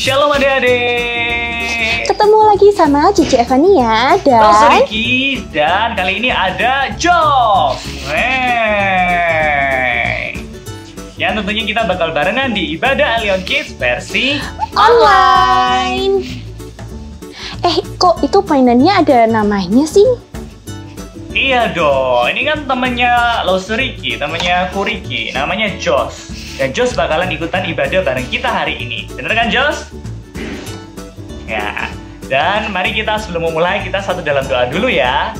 Shalom adik-adik. Ketemu lagi sama Cici Evania dan Ricky, dan kali ini ada Jos. Yang tentunya kita bakal barengan di ibadah Alliance Kids versi online. Kok itu mainannya ada namanya sih? Iya dong, ini kan temennya Ricky, temennya Ricky, namanya Jos. Dan Jos bakalan ikutan ibadah bareng kita hari ini. Bener kan Jos? Ya, dan mari kita sebelum memulai kita satu dalam doa dulu ya.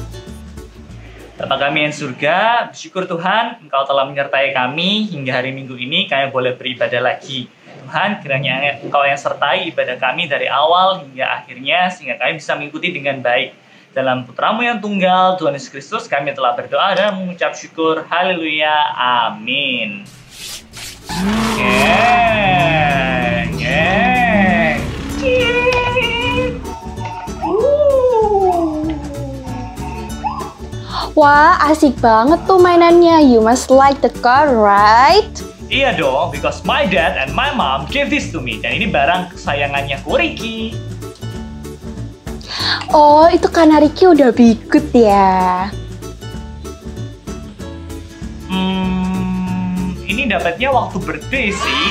Bapa kami yang surga, bersyukur Tuhan Engkau telah menyertai kami hingga hari Minggu ini kami boleh beribadah lagi. Tuhan, kiranya Engkau yang sertai ibadah kami dari awal hingga akhirnya sehingga kami bisa mengikuti dengan baik. Dalam Putramu yang tunggal, Tuhan Yesus Kristus, kami telah berdoa dan mengucap syukur. Haleluya. Amin. Wah, asik banget tuh mainannya. You must like the car, right? Iya dong, because my dad and my mom gave this to me. Dan ini barang kesayangannya Ricky. Oh, itu karena Ricky udah bigut ya. Ini dapatnya waktu birthday sih.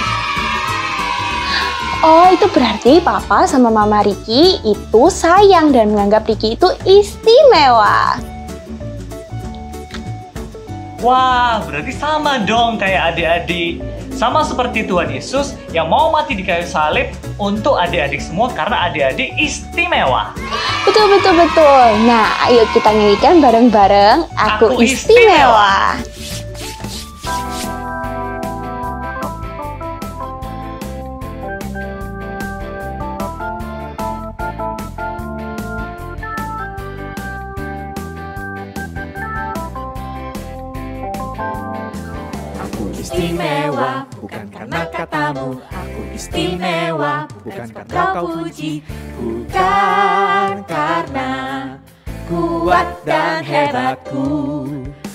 Oh, itu berarti Papa sama Mama Ricky itu sayang dan menganggap Ricky itu istimewa. Wah, berarti sama dong kayak adik-adik. Sama seperti Tuhan Yesus yang mau mati di kayu salib untuk adik-adik semua karena adik-adik istimewa. Betul. Nah, ayo kita nyanyikan bareng-bareng. Aku istimewa. Istimewa, bukan karena katamu. Aku istimewa, bukan karena kau puji. Bukan karena kuat dan hebatku.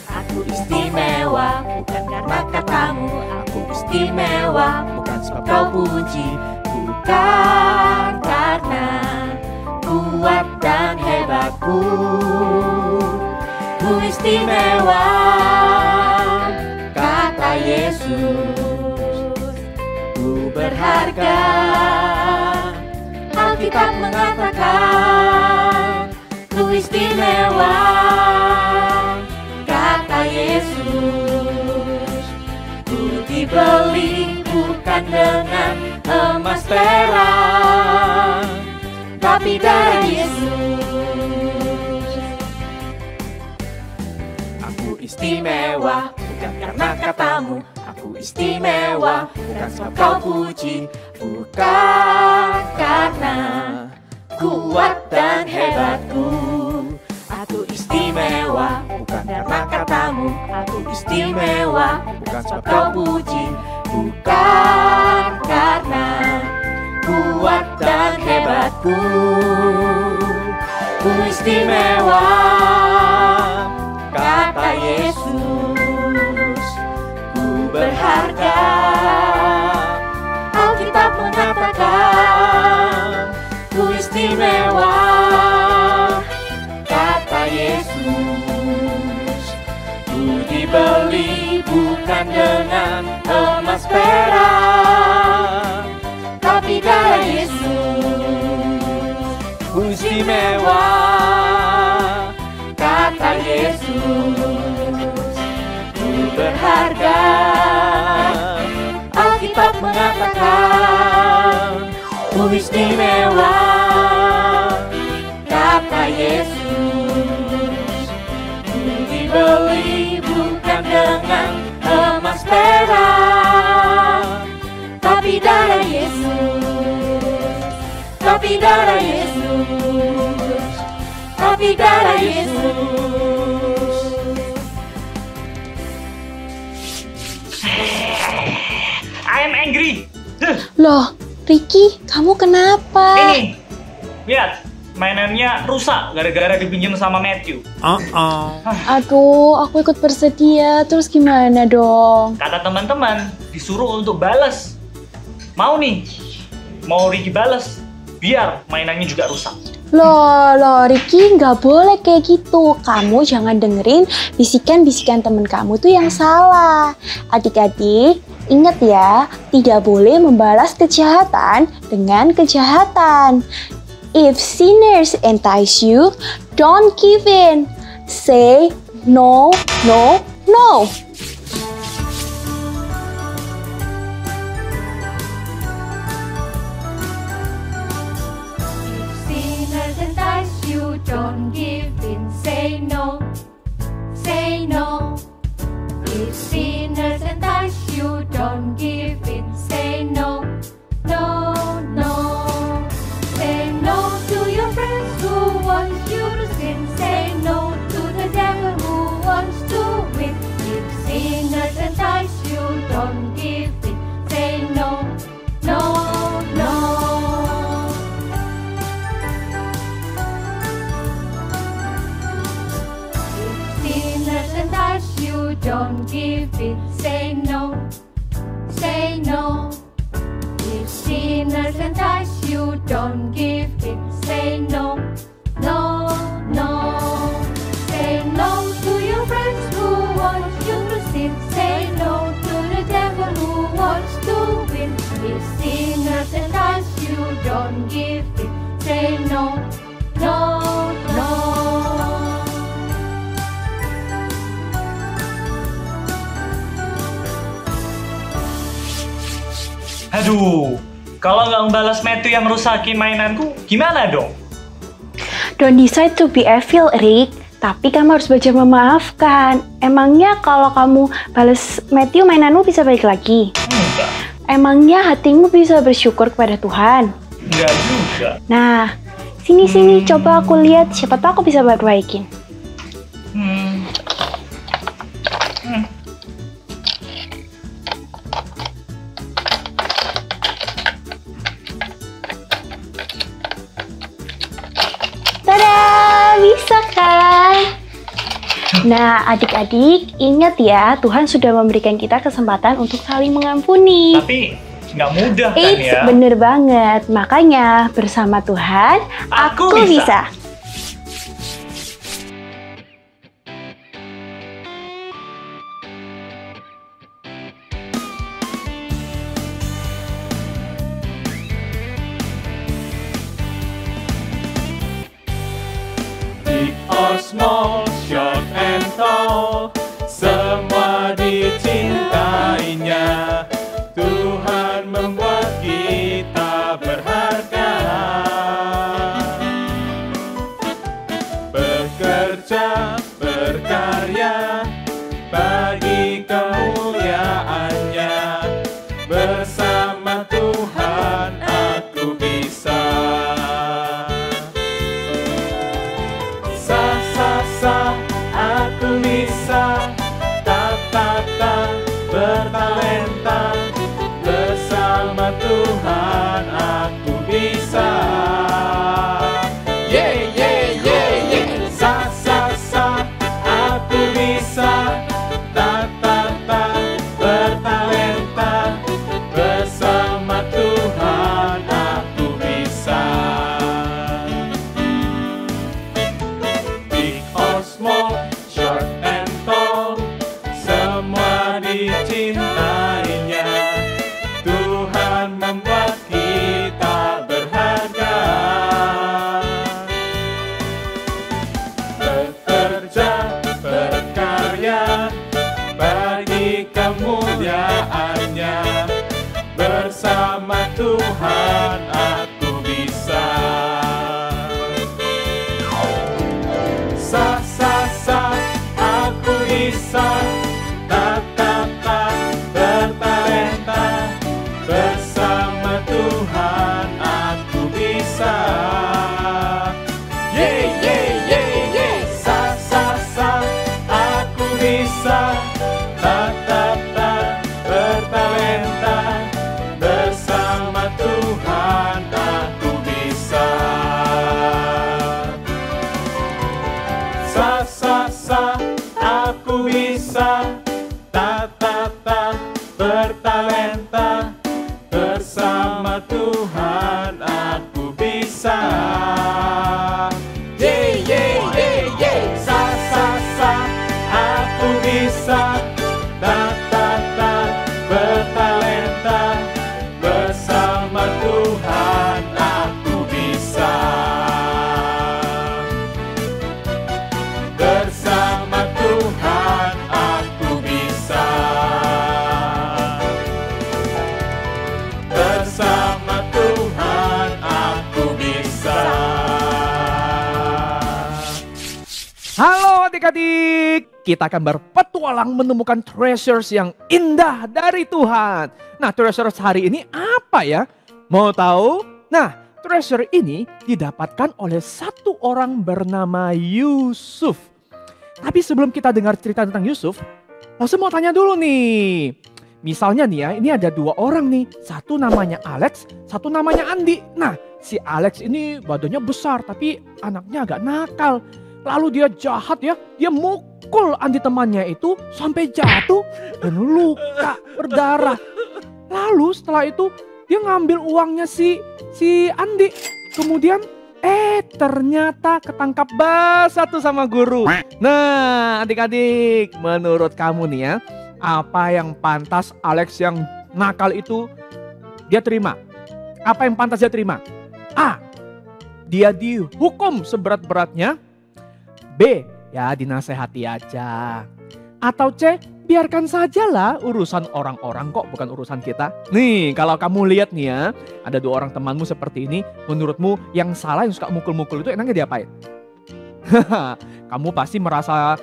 Aku istimewa, bukan karena katamu. Aku istimewa, bukan sebab kau puji. Bukan karena kuat dan hebatku. Ku istimewa, kata Yesus, ku berharga. Alkitab mengatakan, ku istimewa, kata Yesus. Ku dibeli bukan dengan emas perak, tapi darah Yesus. Aku istimewa, bukan karena katamu. Aku istimewa, bukan sebab kau puji. Bukan karena kuat dan hebatku. Aku istimewa, bukan karena katamu. Aku istimewa, bukan sebab kau puji. Bukan karena kuat dan hebatku. Ku istimewa, kata Yesus. Berharga, Alkitab mengatakan, ku istimewa, kata Yesus. Ku dibeli bukan dengan emas perak, tapi darah Yesus. Ku istimewa, kata Yesus. Berharga, Alkitab mengatakan, ku istimewa, kata Yesus. Ku dibeli bukan dengan emas perak, tapi darah Yesus, tapi darah Yesus, tapi darah Yesus. I'm angry. Loh, Ricky, kamu kenapa? Ini, lihat, mainannya rusak gara-gara dipinjam sama Matthew. Aduh, aku ikut bersedia. Terus gimana dong? Kata teman-teman, disuruh untuk balas. Mau nih? mau Ricky bales, biar mainannya juga rusak. Loh, Ricky, nggak boleh kayak gitu. Kamu jangan dengerin bisikan-bisikan temen kamu tuh yang salah. Adik-adik, ingat ya, tidak boleh membalas kejahatan dengan kejahatan. If sinners entice you, don't give in. Say no, no, no. Don't give in, say no, say no. If sinners entice you, don't give in, say no, no, no. Say no to your friends who want you to sin. Say no to the devil who wants to win. If sinners entice you, don't give in, say no, no, no. Don't give in, say no, say no. If sinners entice you, don't give in, say no, no, no. Say no to your friends who want you to sin. Say no to the devil who wants to win. If sinners entice you, don't give in, say no, no, no. Aduh, kalau nggak membalas Matthew yang rusakin mainanku, gimana dong? Don't decide to be evil, Rick. Tapi kamu harus belajar memaafkan. Emangnya kalau kamu balas Matthew, mainanmu bisa balik lagi? Enggak. Emangnya hatimu bisa bersyukur kepada Tuhan? Enggak juga. Nah, sini coba aku lihat, siapa tahu aku bisa perbaikin. Tada, bisa kan? Nah, adik-adik, ingat ya, Tuhan sudah memberikan kita kesempatan untuk saling mengampuni. Tapi nggak mudah kan ya? Bener banget. Makanya bersama Tuhan, aku bisa. Big or small, short and tall, semua dicintainya. Tuhan membuat kita berharga. Bekerja, berkarya, bagi kemuliaannya. Bersama Tuhan aku bisa. Sa Halo adik-adik, kita akan berpetualang menemukan treasures yang indah dari Tuhan. Nah, treasures hari ini apa ya? Mau tahu? Nah, treasure ini didapatkan oleh satu orang bernama Yusuf. Tapi sebelum kita dengar cerita tentang Yusuf, langsung mau tanya dulu nih. Misalnya nih ya, ini ada dua orang nih. Satu namanya Alex, satu namanya Andi. Nah, si Alex ini badannya besar tapi anaknya agak nakal. Lalu dia jahat ya, dia mukul Andi temannya itu sampai jatuh dan luka berdarah. Lalu setelah itu dia ngambil uangnya si Andi. Kemudian ternyata ketangkap basah tuh sama guru. Nah adik-adik, menurut kamu nih ya, apa yang pantas Alex yang nakal itu dia terima? Apa yang pantas dia terima? A, dia dihukum seberat-beratnya. B, ya dinasehati aja. Atau C, biarkan sajalah urusan orang-orang kok, bukan urusan kita. Nih kalau kamu lihat nih ya, ada dua orang temanmu seperti ini. Menurutmu yang salah yang suka mukul-mukul itu enaknya diapain? Kamu pasti merasa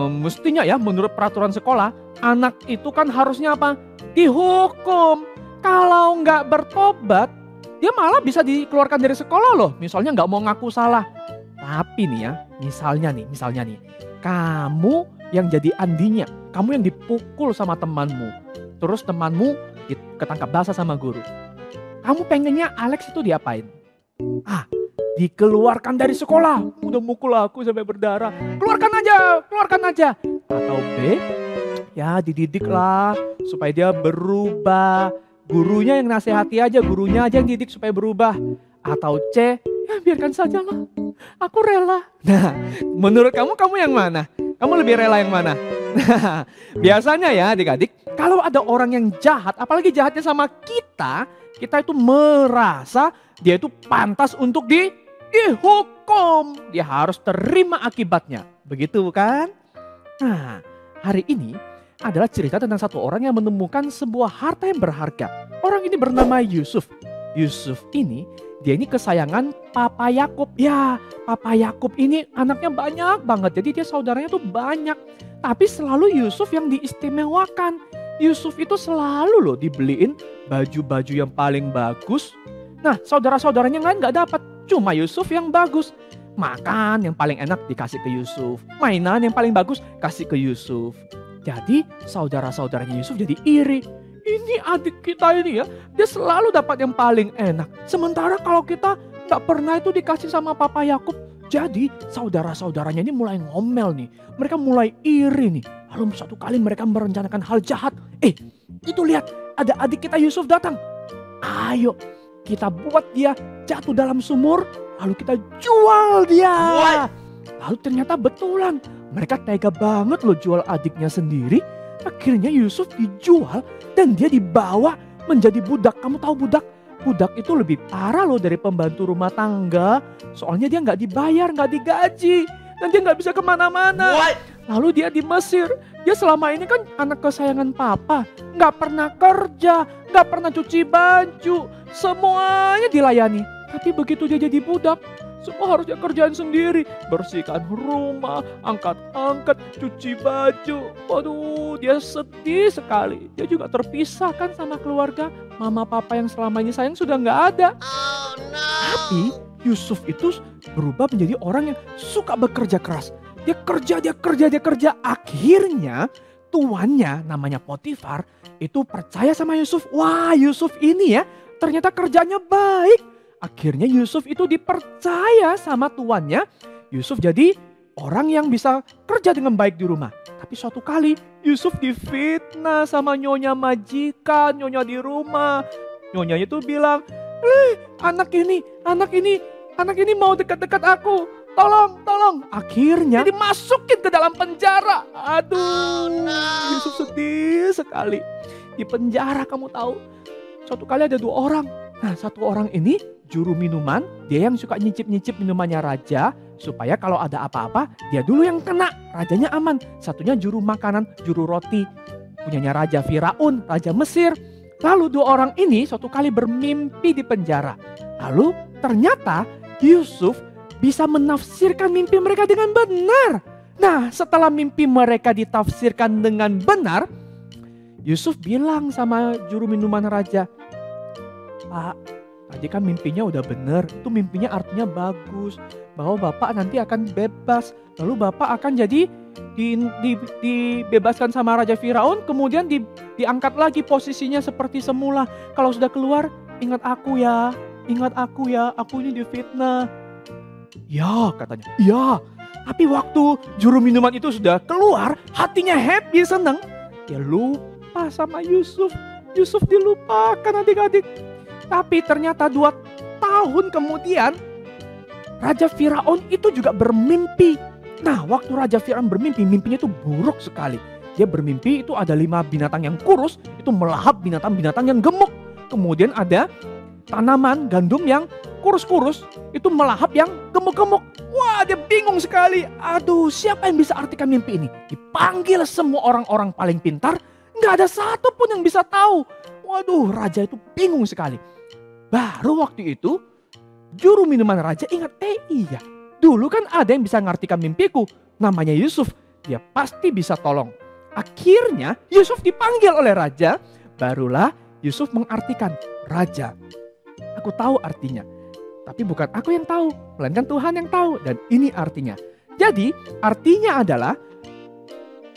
mestinya ya menurut peraturan sekolah, anak itu kan harusnya apa? Dihukum. Kalau nggak bertobat, dia malah bisa dikeluarkan dari sekolah loh. Misalnya nggak mau ngaku salah. Tapi nih ya, misalnya nih, kamu yang jadi Andinya, kamu yang dipukul sama temanmu, terus temanmu ketangkap basah sama guru. Kamu pengennya Alex itu diapain? A, dikeluarkan dari sekolah, udah mukul aku sampai berdarah, keluarkan aja. Atau B, ya dididik lah supaya dia berubah, gurunya yang nasihati aja, gurunya aja yang didik supaya berubah. Atau C, ya biarkan saja lah, aku rela. Nah, menurut kamu yang mana? Kamu lebih rela yang mana? Nah, biasanya ya adik-adik, kalau ada orang yang jahat, apalagi jahatnya sama kita itu merasa dia itu pantas untuk dihukum. Dia harus terima akibatnya. Begitu kan? Nah, hari ini adalah cerita tentang satu orang yang menemukan sebuah harta yang berharga. Orang ini bernama Yusuf. Yusuf ini, dia ini kesayangan Papa Yakub. Ya, Papa Yakub ini anaknya banyak banget. Jadi dia saudaranya tuh banyak. Tapi selalu Yusuf yang diistimewakan. Yusuf itu selalu loh dibeliin baju-baju yang paling bagus. Nah, saudara-saudaranya yang lain gak dapat. Cuma Yusuf yang bagus. Makan yang paling enak dikasih ke Yusuf. Mainan yang paling bagus kasih ke Yusuf. Jadi saudara-saudaranya Yusuf jadi iri. Ini adik kita ini ya, dia selalu dapat yang paling enak. Sementara kalau kita gak pernah itu dikasih sama Papa Yakub. Jadi saudara-saudaranya ini mulai ngomel nih. Mereka mulai iri nih. Lalu suatu kali mereka merencanakan hal jahat. Itu lihat, ada adik kita Yusuf datang. Ayo kita buat dia jatuh dalam sumur. Lalu kita jual dia. What? Lalu ternyata betulan. Mereka tega banget loh jual adiknya sendiri. Akhirnya Yusuf dijual dan dia dibawa menjadi budak. Kamu tahu budak? Budak itu lebih parah loh dari pembantu rumah tangga. Soalnya dia nggak dibayar, nggak digaji. Dan dia nggak bisa kemana-mana. Lalu dia di Mesir. Dia selama ini kan anak kesayangan papa. Nggak pernah kerja, nggak pernah cuci baju. Semuanya dilayani. Tapi begitu dia jadi budak, semua harus dia kerjain sendiri. Bersihkan rumah, angkat-angkat, cuci baju. Waduh, dia sedih sekali. Dia juga terpisah kan sama keluarga. Mama papa yang selama ini sayang sudah nggak ada. Oh, no. Tapi Yusuf itu berubah menjadi orang yang suka bekerja keras. Dia kerja. Akhirnya tuannya namanya Potifar itu percaya sama Yusuf. Wah, Yusuf ini ya ternyata kerjanya baik. Akhirnya Yusuf itu dipercaya sama tuannya. Yusuf jadi orang yang bisa kerja dengan baik di rumah. Tapi suatu kali Yusuf difitnah sama nyonya majikan, nyonya di rumah. Nyonyanya itu bilang, anak ini mau dekat-dekat aku. Tolong. Akhirnya dimasukin ke dalam penjara. Aduh, Yusuf sedih sekali. Di penjara kamu tahu. Suatu kali ada dua orang. Nah, satu orang ini juru minuman, dia yang suka nyicip-nyicip minumannya raja, supaya kalau ada apa-apa, dia dulu yang kena, rajanya aman. Satunya juru makanan, juru roti, punyanya Raja Firaun, Raja Mesir. Lalu dua orang ini suatu kali bermimpi di penjara. Lalu ternyata Yusuf bisa menafsirkan mimpi mereka dengan benar. Nah, setelah mimpi mereka ditafsirkan dengan benar, Yusuf bilang sama juru minuman raja, "Pak, tadi kan mimpinya udah bener, itu mimpinya artinya bagus, bahwa Bapak nanti akan bebas, lalu Bapak akan jadi dibebaskan sama Raja Firaun, kemudian diangkat lagi posisinya seperti semula. Kalau sudah keluar, ingat aku ya, aku ini difitnah." "Ya," katanya, "ya." Tapi waktu juru minuman itu sudah keluar, hatinya happy, senang. Dia lupa sama Yusuf. Yusuf dilupakan adik-adik. Tapi ternyata 2 tahun kemudian, Raja Firaun itu juga bermimpi. Nah, waktu Raja Firaun bermimpi, mimpinya itu buruk sekali. Dia bermimpi itu ada 5 binatang yang kurus, itu melahap binatang-binatang yang gemuk. Kemudian ada tanaman gandum yang kurus-kurus, itu melahap yang gemuk-gemuk. Wah, dia bingung sekali. Aduh, siapa yang bisa artikan mimpi ini? Dipanggil semua orang-orang paling pintar, nggak ada satu pun yang bisa tahu. Waduh, raja itu bingung sekali. Baru waktu itu, juru minuman raja ingat, iya, dulu kan ada yang bisa ngartikan mimpiku. Namanya Yusuf, dia pasti bisa tolong. Akhirnya Yusuf dipanggil oleh raja, barulah Yusuf mengartikan, "Raja, aku tahu artinya. Tapi bukan aku yang tahu, melainkan Tuhan yang tahu." Dan ini artinya. Jadi artinya adalah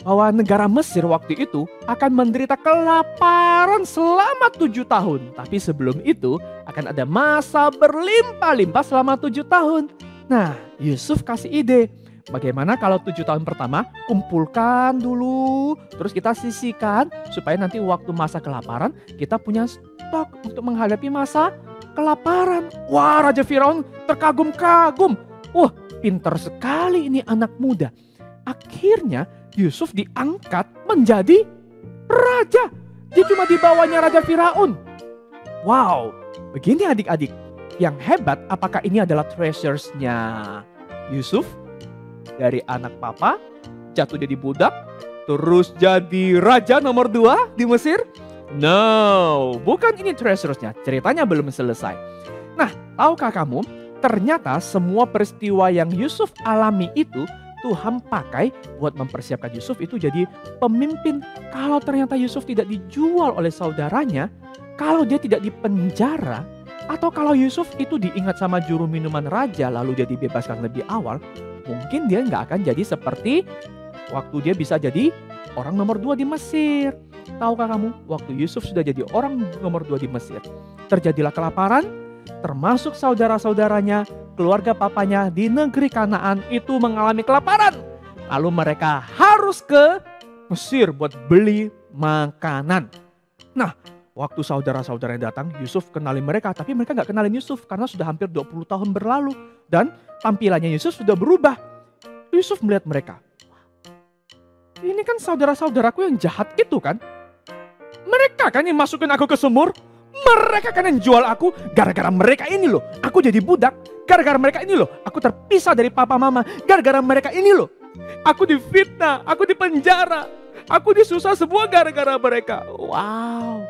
bahwa negara Mesir waktu itu akan menderita kelaparan selama 7 tahun. Tapi sebelum itu akan ada masa berlimpah-limpah selama 7 tahun. Nah, Yusuf kasih ide. Bagaimana kalau 7 tahun pertama kumpulkan dulu, terus kita sisihkan supaya nanti waktu masa kelaparan kita punya stok untuk menghadapi masa kelaparan. Wah, Raja Firaun terkagum-kagum. Wah, pintar sekali ini anak muda. Akhirnya Yusuf diangkat menjadi raja. Dia cuma di bawahnya Raja Firaun. Wow, begini adik-adik. Yang hebat, apakah ini adalah treasures-nya Yusuf? Dari anak papa, jatuh jadi budak, terus jadi raja nomor 2 di Mesir? No, bukan ini treasures-nya. Ceritanya belum selesai. Nah, tahukah kamu, ternyata semua peristiwa yang Yusuf alami itu Tuhan pakai buat mempersiapkan Yusuf itu jadi pemimpin. Kalau ternyata Yusuf tidak dijual oleh saudaranya, kalau dia tidak dipenjara, atau kalau Yusuf itu diingat sama juru minuman raja lalu dia dibebaskan lebih awal, mungkin dia nggak akan jadi seperti waktu dia bisa jadi orang nomor 2 di Mesir. Tahukah kamu, waktu Yusuf sudah jadi orang nomor 2 di Mesir, terjadilah kelaparan, termasuk saudara-saudaranya, keluarga papanya di negeri Kanaan itu mengalami kelaparan. Lalu mereka harus ke Mesir buat beli makanan. Nah, waktu saudara-saudaranya datang, Yusuf kenalin mereka, tapi mereka gak kenalin Yusuf karena sudah hampir 20 tahun berlalu. Dan tampilannya Yusuf sudah berubah. Yusuf melihat mereka. Ini kan saudara-saudaraku yang jahat itu kan? Mereka kan yang masukin aku ke sumur. Mereka kan yang jual aku. Gara-gara mereka ini loh, aku jadi budak. Gara-gara mereka ini loh, aku terpisah dari papa mama. Gara-gara mereka ini loh, aku difitnah, aku dipenjara. Aku disusah semua gara-gara mereka. Wow.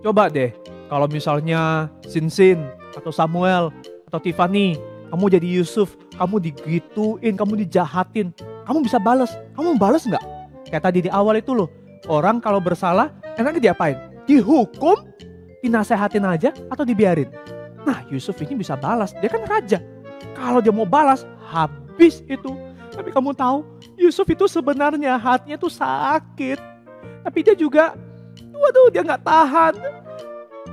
Coba deh, kalau misalnya Sinsin atau Samuel atau Tiffany, kamu jadi Yusuf, kamu digituin, kamu dijahatin, kamu bisa balas. Kamu balas nggak? Kayak tadi di awal itu loh, orang kalau bersalah enaknya diapain? Dihukum, dinasehatin aja atau dibiarin? Nah, Yusuf ini bisa balas, dia kan raja. Kalau dia mau balas, habis itu. Tapi kamu tahu, Yusuf itu sebenarnya hatinya tuh sakit. Tapi dia juga, waduh, dia nggak tahan.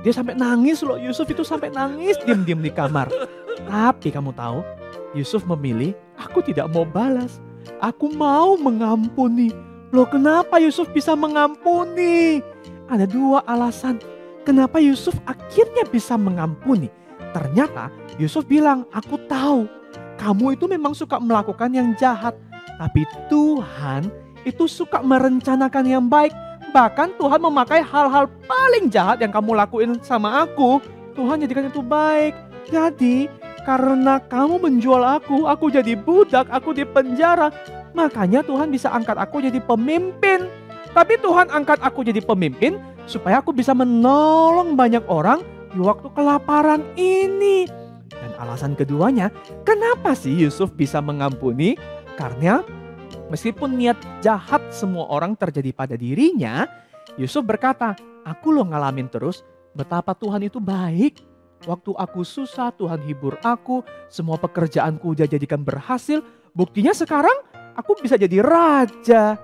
Dia sampai nangis loh, Yusuf itu sampai nangis diam-diam di kamar. Tapi kamu tahu, Yusuf memilih, aku tidak mau balas. Aku mau mengampuni. Loh, kenapa Yusuf bisa mengampuni? Ada 2 alasan. Kenapa Yusuf akhirnya bisa mengampuni? Ternyata Yusuf bilang, aku tahu kamu itu memang suka melakukan yang jahat. Tapi Tuhan itu suka merencanakan yang baik. Bahkan Tuhan memakai hal-hal paling jahat yang kamu lakuin sama aku. Tuhan jadikan itu baik. Jadi karena kamu menjual aku jadi budak, aku dipenjara. Makanya Tuhan bisa angkat aku jadi pemimpin. Tapi Tuhan angkat aku jadi pemimpin supaya aku bisa menolong banyak orang di waktu kelaparan ini. Dan alasan keduanya, kenapa sih Yusuf bisa mengampuni? Karena Meskipun niat jahat semua orang terjadi pada dirinya, Yusuf berkata, aku loh ngalamin terus betapa Tuhan itu baik. Waktu aku susah, Tuhan hibur aku, semua pekerjaanku udah jadikan berhasil. Buktinya sekarang aku bisa jadi raja.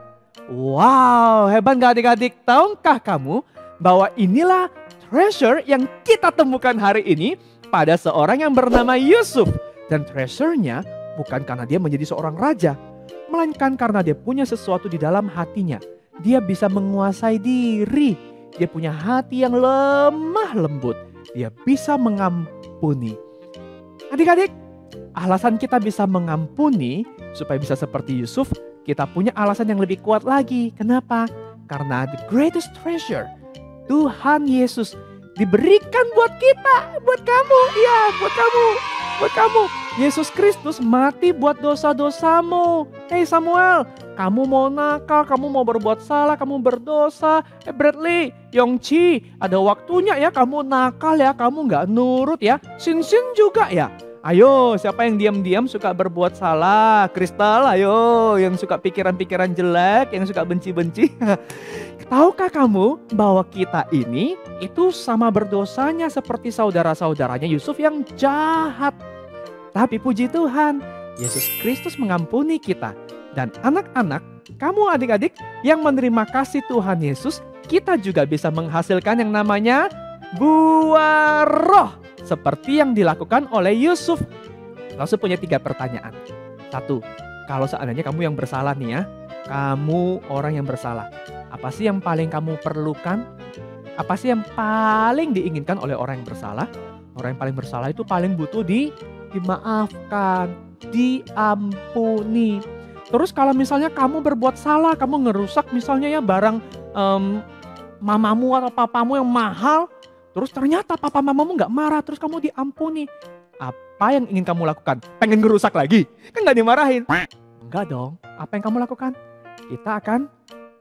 Wow, hebat gak adik-adik? Tahukah kamu bahwa inilah treasure yang kita temukan hari ini pada seorang yang bernama Yusuf. Dan treasure-nya bukan karena dia menjadi seorang raja, melainkan karena dia punya sesuatu di dalam hatinya. Dia bisa menguasai diri. Dia punya hati yang lemah lembut. Dia bisa mengampuni. Adik-adik, alasan kita bisa mengampuni supaya bisa seperti Yusuf, kita punya alasan yang lebih kuat lagi. Kenapa? Karena the greatest treasure, Tuhan Yesus, diberikan buat kita, buat kamu, ya buat kamu. Buat kamu, Yesus Kristus mati buat dosa-dosamu. Hey Samuel, kamu mau nakal, kamu mau berbuat salah, kamu berdosa. Bradley, Yongchi, ada waktunya ya kamu nakal ya, kamu gak nurut ya. Sin-sin juga ya. Ayo, siapa yang diam-diam suka berbuat salah? Kristal, ayo, yang suka pikiran-pikiran jelek, yang suka benci-benci. Tahukah kamu bahwa kita ini itu sama berdosanya seperti saudara-saudaranya Yusuf yang jahat. Tapi puji Tuhan, Yesus Kristus mengampuni kita. Dan anak-anak, kamu adik-adik yang menerima kasih Tuhan Yesus, kita juga bisa menghasilkan yang namanya buah roh. Seperti yang dilakukan oleh Yusuf. Langsung punya 3 pertanyaan. 1, kalau seandainya kamu yang bersalah nih ya, kamu orang yang bersalah. Apa sih yang paling kamu perlukan? Apa sih yang paling diinginkan oleh orang yang bersalah? Orang yang paling bersalah itu paling butuh dimaafkan, diampuni. Terus kalau misalnya kamu berbuat salah, kamu ngerusak misalnya ya barang mamamu atau papamu yang mahal. Terus ternyata papa mamamu gak marah, terus kamu diampuni. Apa yang ingin kamu lakukan? Pengen ngerusak lagi? Kan gak dimarahin. Enggak dong, apa yang kamu lakukan? Kita akan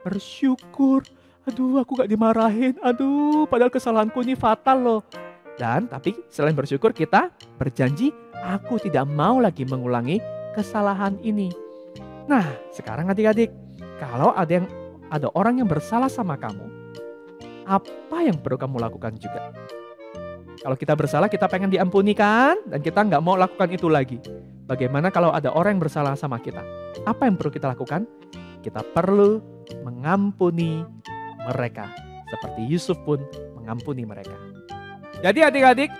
bersyukur. Aduh, aku gak dimarahin. Aduh, padahal kesalahanku ini fatal loh. Dan tapi selain bersyukur kita berjanji, aku tidak mau lagi mengulangi kesalahan ini. Nah, sekarang adik-adik, kalau ada orang yang bersalah sama kamu, apa yang perlu kamu lakukan juga? Kalau kita bersalah, kita pengen diampuni kan? Dan kita nggak mau lakukan itu lagi. Bagaimana kalau ada orang yang bersalah sama kita? Apa yang perlu kita lakukan? Kita perlu mengampuni mereka. Seperti Yusuf pun mengampuni mereka. Jadi adik-adik,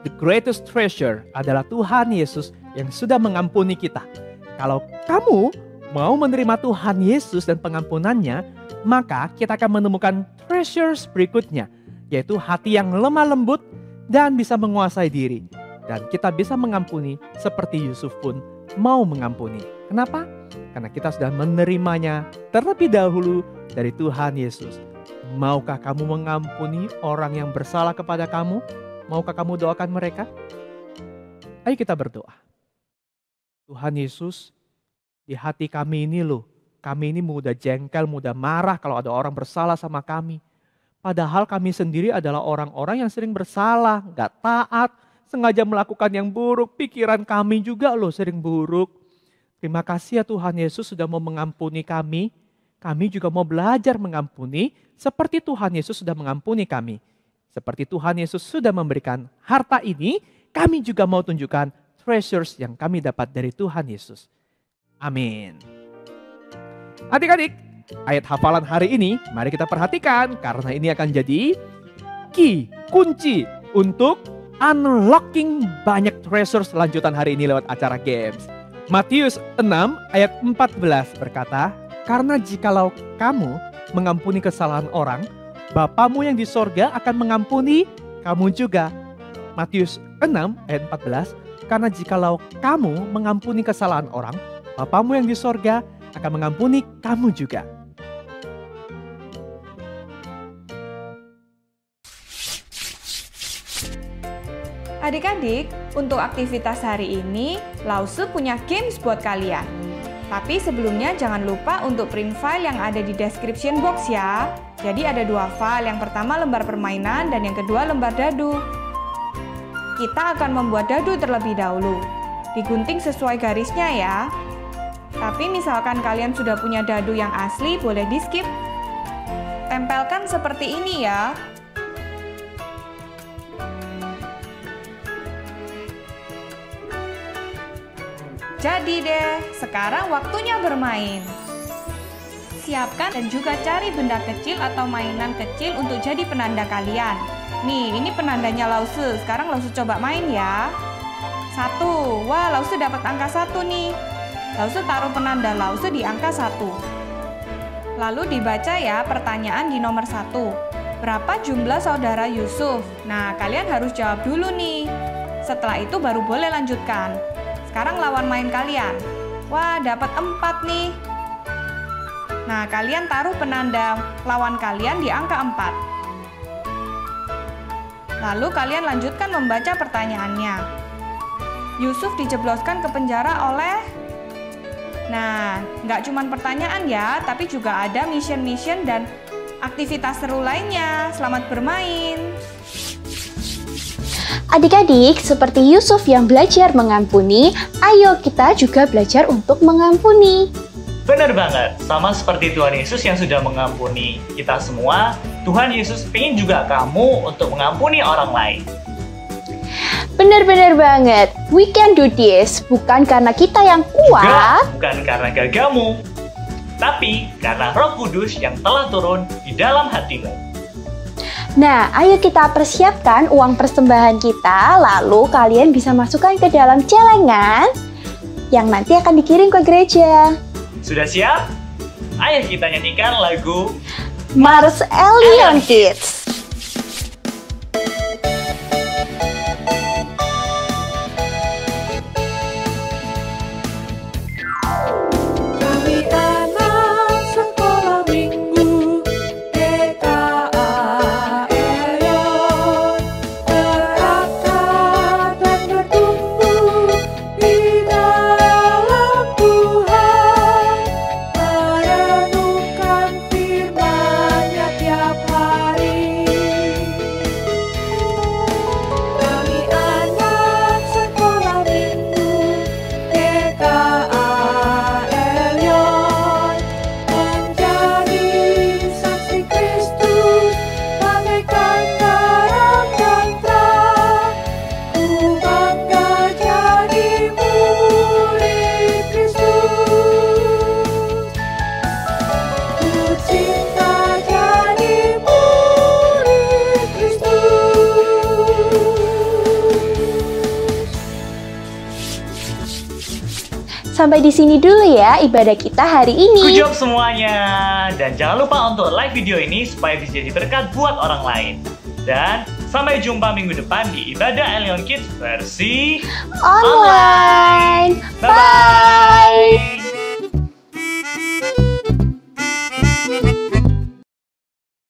the greatest treasure adalah Tuhan Yesus yang sudah mengampuni kita. Kalau kamu mau menerima Tuhan Yesus dan pengampunannya, maka kita akan menemukan treasures berikutnya, yaitu hati yang lemah lembut dan bisa menguasai diri. Dan kita bisa mengampuni seperti Yusuf pun mau mengampuni. Kenapa? Karena kita sudah menerimanya terlebih dahulu dari Tuhan Yesus. Maukah kamu mengampuni orang yang bersalah kepada kamu? Maukah kamu doakan mereka? Ayo kita berdoa. Tuhan Yesus, di hati kami ini loh, kami ini mudah jengkel, mudah marah kalau ada orang bersalah sama kami. Padahal kami sendiri adalah orang-orang yang sering bersalah, gak taat, sengaja melakukan yang buruk. Pikiran kami juga loh sering buruk. Terima kasih ya Tuhan Yesus sudah mau mengampuni kami. Kami juga mau belajar mengampuni seperti Tuhan Yesus sudah mengampuni kami. Seperti Tuhan Yesus sudah memberikan harta ini, kami juga mau tunjukkan treasures yang kami dapat dari Tuhan Yesus. Amin. Adik-adik, ayat hafalan hari ini mari kita perhatikan karena ini akan jadi key, kunci untuk unlocking banyak treasures lanjutan hari ini lewat acara games. Matius 6 ayat 14 berkata, karena jikalau kamu mengampuni kesalahan orang, Bapamu yang di sorga akan mengampuni kamu juga. Matius 6 ayat 14, karena jikalau kamu mengampuni kesalahan orang, Bapamu yang di sorga akan mengampuni kamu juga. Adik-adik, untuk aktivitas hari ini, Lause punya games buat kalian. Tapi sebelumnya jangan lupa untuk print file yang ada di description box ya. Jadi ada 2 file, yang pertama lembar permainan dan yang kedua lembar dadu. Kita akan membuat dadu terlebih dahulu. Digunting sesuai garisnya ya. Tapi misalkan kalian sudah punya dadu yang asli, boleh di-skip. Tempelkan seperti ini ya. Jadi deh, sekarang waktunya bermain. Siapkan dan juga cari benda kecil atau mainan kecil untuk jadi penanda kalian. Nih, ini penandanya Lause. Sekarang Lause coba main ya. 1. Wah, Lause dapat angka 1 nih. Lause taruh penanda Lause di angka 1. Lalu dibaca ya pertanyaan di nomor 1. Berapa jumlah saudara Yusuf? Nah, kalian harus jawab dulu nih. Setelah itu baru boleh lanjutkan. Sekarang lawan main kalian. Wah, dapat 4 nih. Nah, kalian taruh penanda lawan kalian di angka 4. Lalu kalian lanjutkan membaca pertanyaannya. Yusuf dijebloskan ke penjara oleh... Nah, nggak cuma pertanyaan ya, tapi juga ada mission-mission dan aktivitas seru lainnya. Selamat bermain! Adik-adik, seperti Yusuf yang belajar mengampuni, ayo kita juga belajar untuk mengampuni. Benar banget, sama seperti Tuhan Yesus yang sudah mengampuni kita semua, Tuhan Yesus ingin juga kamu untuk mengampuni orang lain. Benar-benar banget, we can do this, bukan karena kita yang kuat, bukan karena gagamu, tapi karena Roh Kudus yang telah turun di dalam hatimu. Nah, ayo kita persiapkan uang persembahan kita, lalu kalian bisa masukkan ke dalam celengan yang nanti akan dikirim ke gereja. Sudah siap? Ayo kita nyanyikan lagu Mars Elion Kids. Sampai di sini dulu ya ibadah kita hari ini. Good job semuanya. Dan jangan lupa untuk like video ini supaya bisa jadi berkat buat orang lain. Dan sampai jumpa minggu depan di Ibadah Elion Kids versi online. Bye.